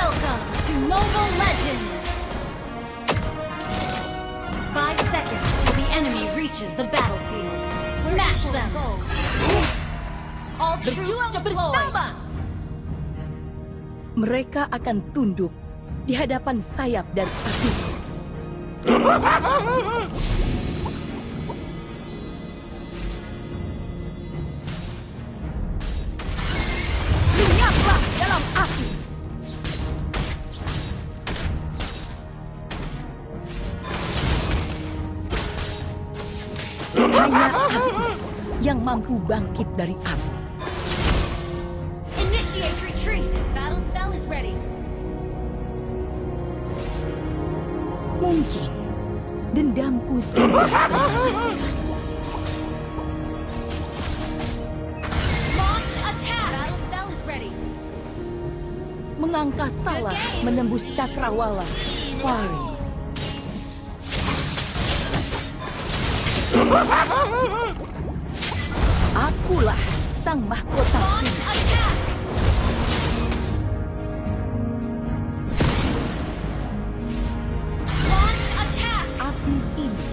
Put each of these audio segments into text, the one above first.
Welcome to Mobile Legends! 5 seconds till the enemy reaches the battlefield. Smash them! All troops deployed! Mereka akan tunduk di hadapan sayap dan apiku. Lenyaplah dalam api! Hanya aku yang mampu bangkit dari api. Initiate retreat! Battle spell is ready. Mungkin dendamku sudah terbalaskan. Launch attack! Battle spell is ready. Mengangkat salah menembus cakrawala. Fire. Akulah sang mahkota. Launch attack! Launch attack! Api ini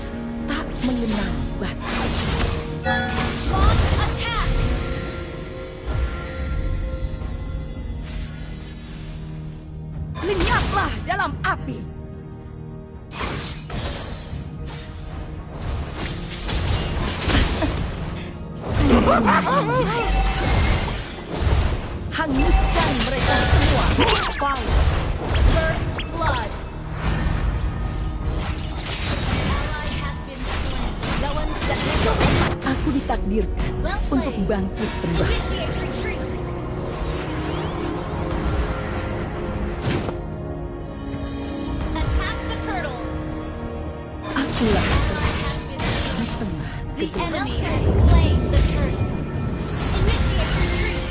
tak mengenal batas. Launch attack! Lenyaplah dalam api. Hanguskan mereka semua. Fire. First blood! Ally has been slain. No one's defeated. Aku ditakdirkan Well untuk played. bangkit kembali. Initiate retreat! Attack the turtle! Akulah Ally has been slain. di tengah The kegelapan. enemy has slain the turtle. Initiate retreat!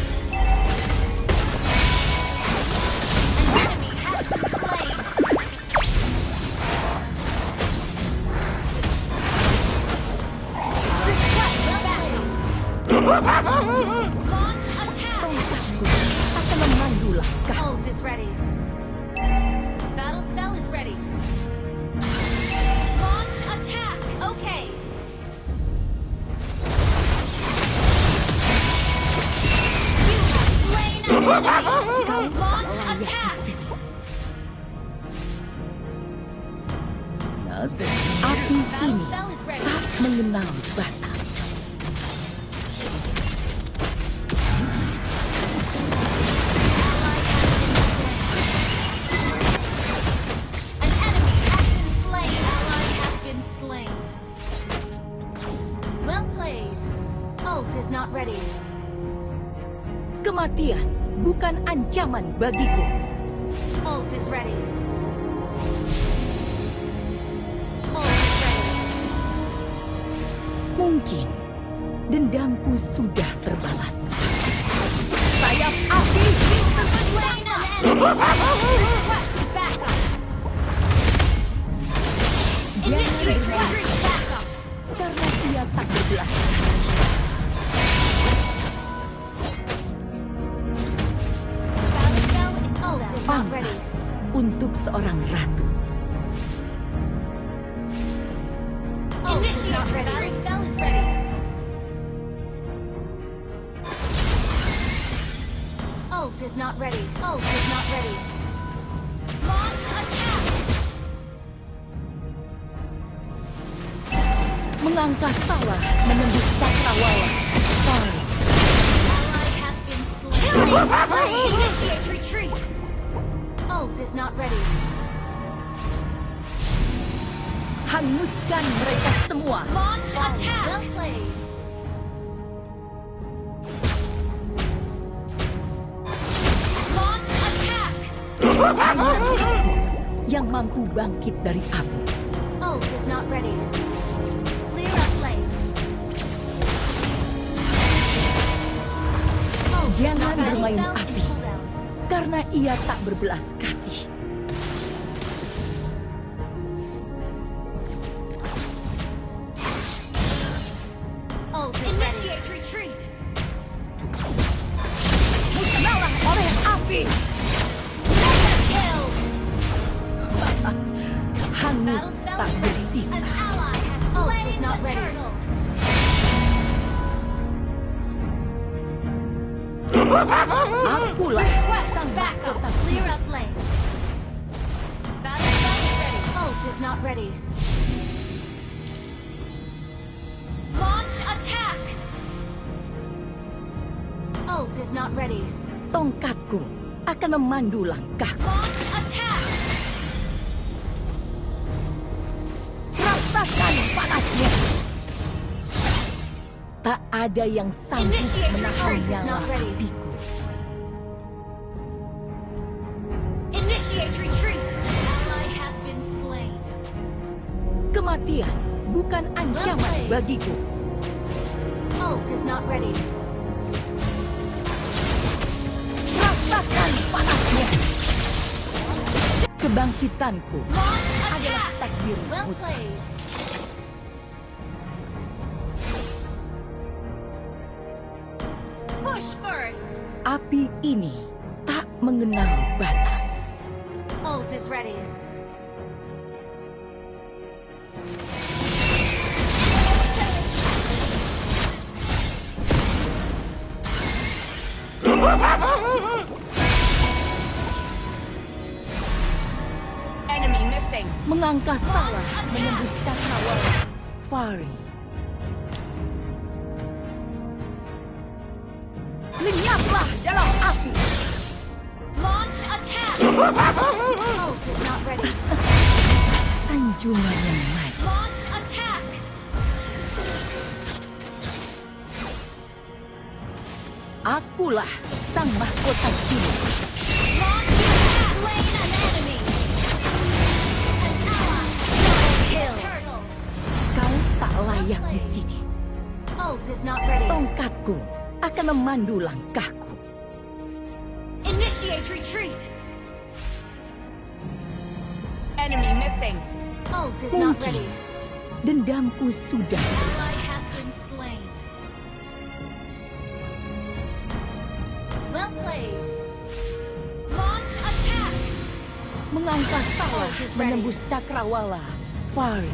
An enemy has been slain. Request backup. Launch attack! Akan memandu langkah. Ult is ready. Battle spell is ready. Launch attack! Okay. You have slain an enemy. Launch attack! Api Battle ini spell is ready. tak mengenal batas. An enemy has been slain. Ally has been slain. Well played. Ult is not ready. Kematian bukan ancaman bagiku. Ult is ready. Ult is ready. Mungkin dendamku sudah terbalas. Sayap api! Slain an enemy. Request backup. Initiate retreat backup. Karena ia tak berbelas kasih. Battle spell ult is not ready. Pantas untuk seorang ratu. Ult is not ready. Battle spell is ready. Ult is not ready. Ult is not ready. Launch attack. Mengangkat salah menembus cakrawala. Fire. Ally has been slain. Killing spree. Initiate retreat. Ult is not ready. Hanguskan mereka semua. Launch attack. Well played. Launch attack. Hanya aku yang mampu bangkit dari api. Ult is not ready. Clear up lanes. Ult is Jangan not ready. bermain Spell api. is cooldown. Karena ia tak berbelas kasih. Ult is ready. Initiate retreat. Musnahlah oleh api. Mega tersisa. An ally has slain the turtle. Akulah Request sang backup. mahkota Clear Phoenix. up lane. Battle spell is ready. Ult is not ready. Launch attack. Ult is not ready. Tongkatku akan memandu langkahku. Launch attack. Rasakan panasnya. Tak ada yang sanggup Initiate menahan retreat is nyala not ready. apiku. Initiate retreat. Ally has been slain. Kematian bukan ancaman bagiku. Ult is not ready. Rasakan panasnya. Kebangkitanku Launch adalah attack. takdir Well mutlak. played. Push first. Api ini tak mengenal batas. Ult is ready. Enemy missing. Mengangkat salah menembus cakrawala. Fari. Lenyaplah dalam api. Launch attack. Ult is not ready. Sanjungan yang manis. Launch attack. Akulah sang mahkota Phoenix. Launch attack. Slain an enemy. An ally. Double kill. Turtle. Kau tak layak di sini. Ult is not ready. Tongkatku akan memandu langkahku. Initiate retreat. Enemy missing. Ult is not Mungkin ready. dendamku sudah Ally has been slain. Well played. Launch attack. mengangkat salah Ult is ready. menembus cakrawala. Fari.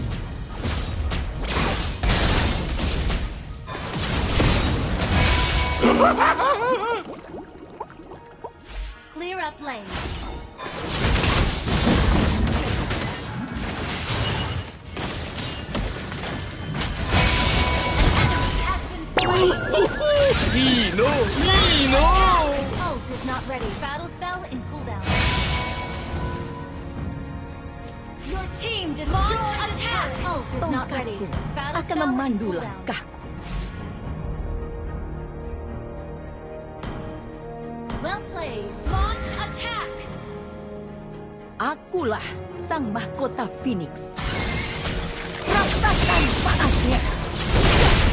Clear up lane. Nino! Nino! Ult is not ready. Battle spell in cooldown. Your team destroyed attack. Ult is not ready. Tongkatku Battle akan spell in memandu cooldown. langkahku. Well played. Launch attack. Akulah sang mahkota Phoenix. Rasakan panasnya.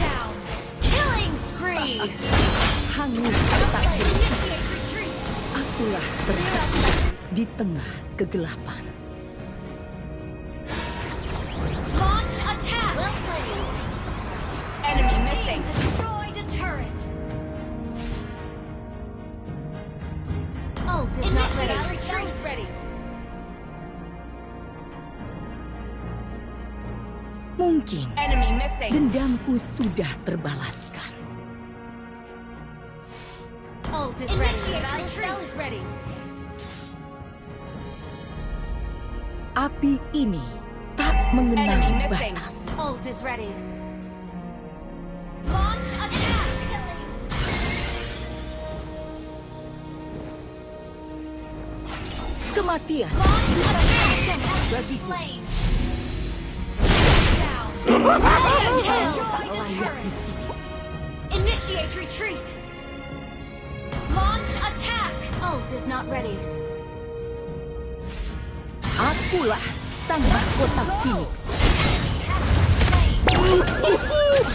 Down. Killing spree. Hangus tak Initiate retreat. Akulah Clear berada up lane. di tengah kegelapan. Launch attack. Well played. Enemy Team missing. destroyed a turret. Ult is not ready. Retreat. Ready. Mungkin Enemy missing. dendamku sudah terbalaskan. Ult is ready. Battle spell is ready. Api ini tak mengenal Enemy missing. batas. Ult is ready. Launch attack. Kematian Launch attack. bagiku. Slain. Down. Kill. Tak Destroyed a layak di turret. sini. Initiate retreat. Launch attack. Ult is not ready. Akulah sang mahkota Phoenix.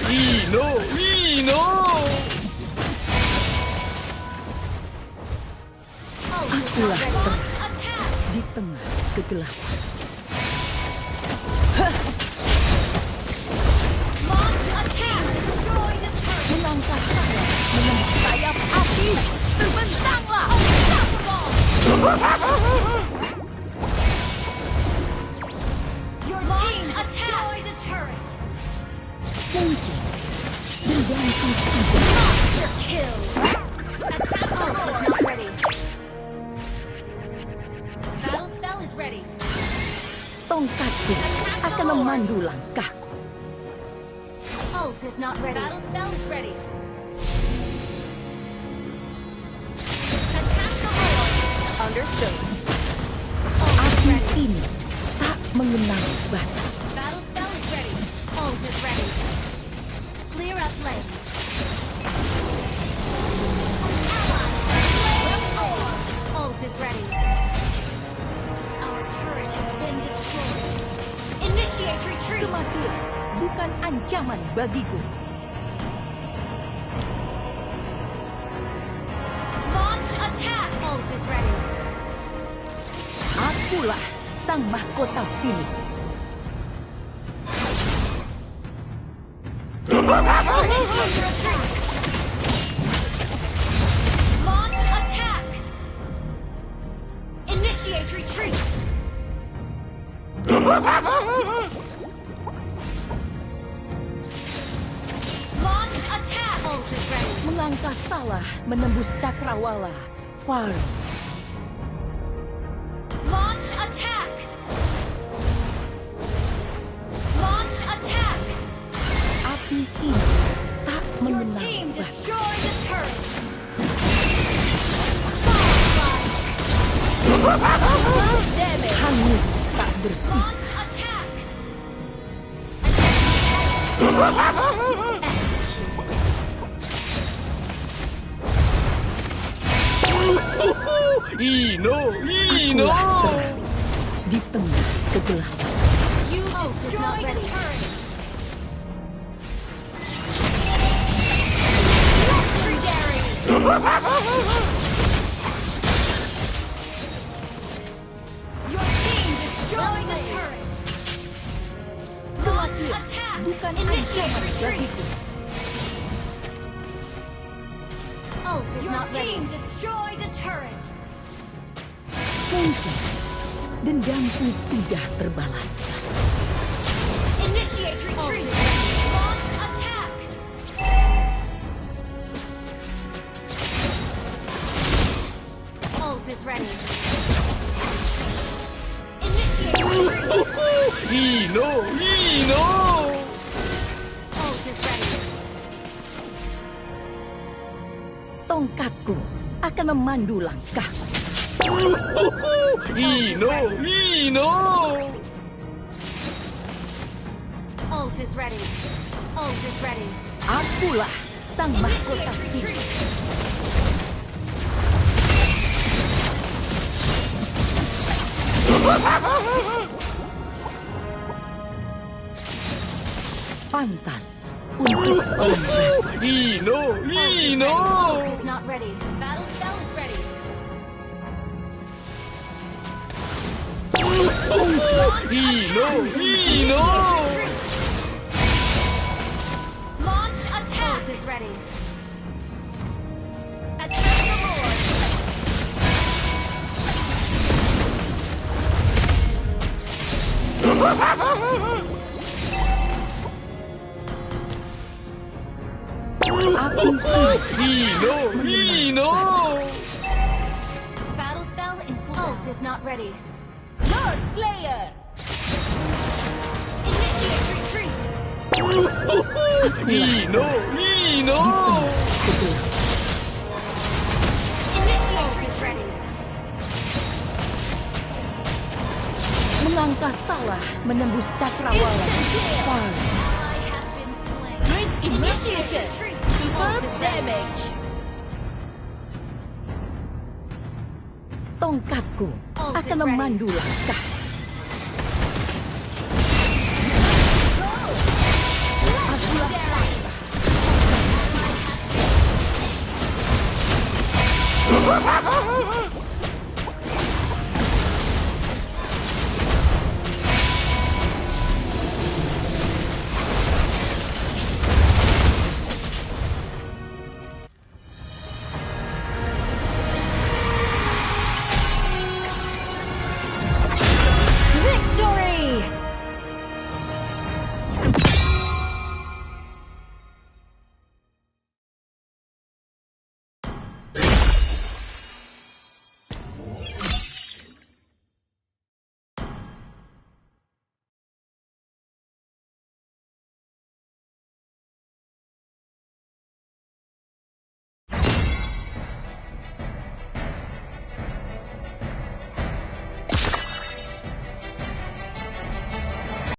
Nino! Nino! Ult is not Akulah ready. Launch attack. di tengah kegelapan. Launch attack. Destroyed a turret. Mengangkat saya menembus sayap api. Terbentanglah. Unstoppable. Your team destroyed Mungkin dendamku sudah. Monster kill. Attack ult is not ready. Battle spell is ready. Tongkatku akan memandu langkahku. Ult is not ready. Battle spell is ready. Attack the horde. Understood. Api ini tak mengenal batas. Battle spell is ready. Ult is ready. Clear up lanes. Ult is ready. Our turret has been destroyed. Initiate retreat. Kematian bukan ancaman bagiku. Launch attack. Ult is ready. Akulah sang mahkota Phoenix. Initiate retreat. Launch attack. Initiate retreat. Launch attack. Ult is ready. Melangkah salah menembus cakrawala. Farm. Launch attack. Launch attack. Api ini tak Your mengenal team batas. destroyed the turret. Damage. Hangus tak bersisa. Launch attack. Ino, Ino. Akulah terang di tengah kegelapan. You destroyed the turret. Legendary. Your team destroyed the turret. Launch attack. Bukan Initiate ancaman retreat. bagiku. Your team destroyed a turret. Mungkin dendamku sudah terbalaskan. Initiate retreat. Launch attack. Ult is ready. Initiate retreat. Ino, Ino. Ult is ready. Tongkatku akan memandu langkahku. Ino, Ino. Ult is ready. Ult is ready. Akulah sang mahkota Initiate Phoenix. retreat. Pantas untuk seorang raja. Ino, Ino. Ult is not ready. Battle spell is ready. Ino, Ino. Retreat. Launch attack. Ult is ready. Attack the Lord. Api ini Ino, Ino. Battle spell in cooldown. Ult is not ready. Lord Slayer. Initiate retreat. Ino, Ino. kegelapan. Initiate retreat. Melangkah salah menembus cakrawala. Farm. Ally has been slain. Great Initiate initiation. retreat. Superb Ult is ready. damage. Tongkatku Ult akan is ready. memandu langkah. Legendary.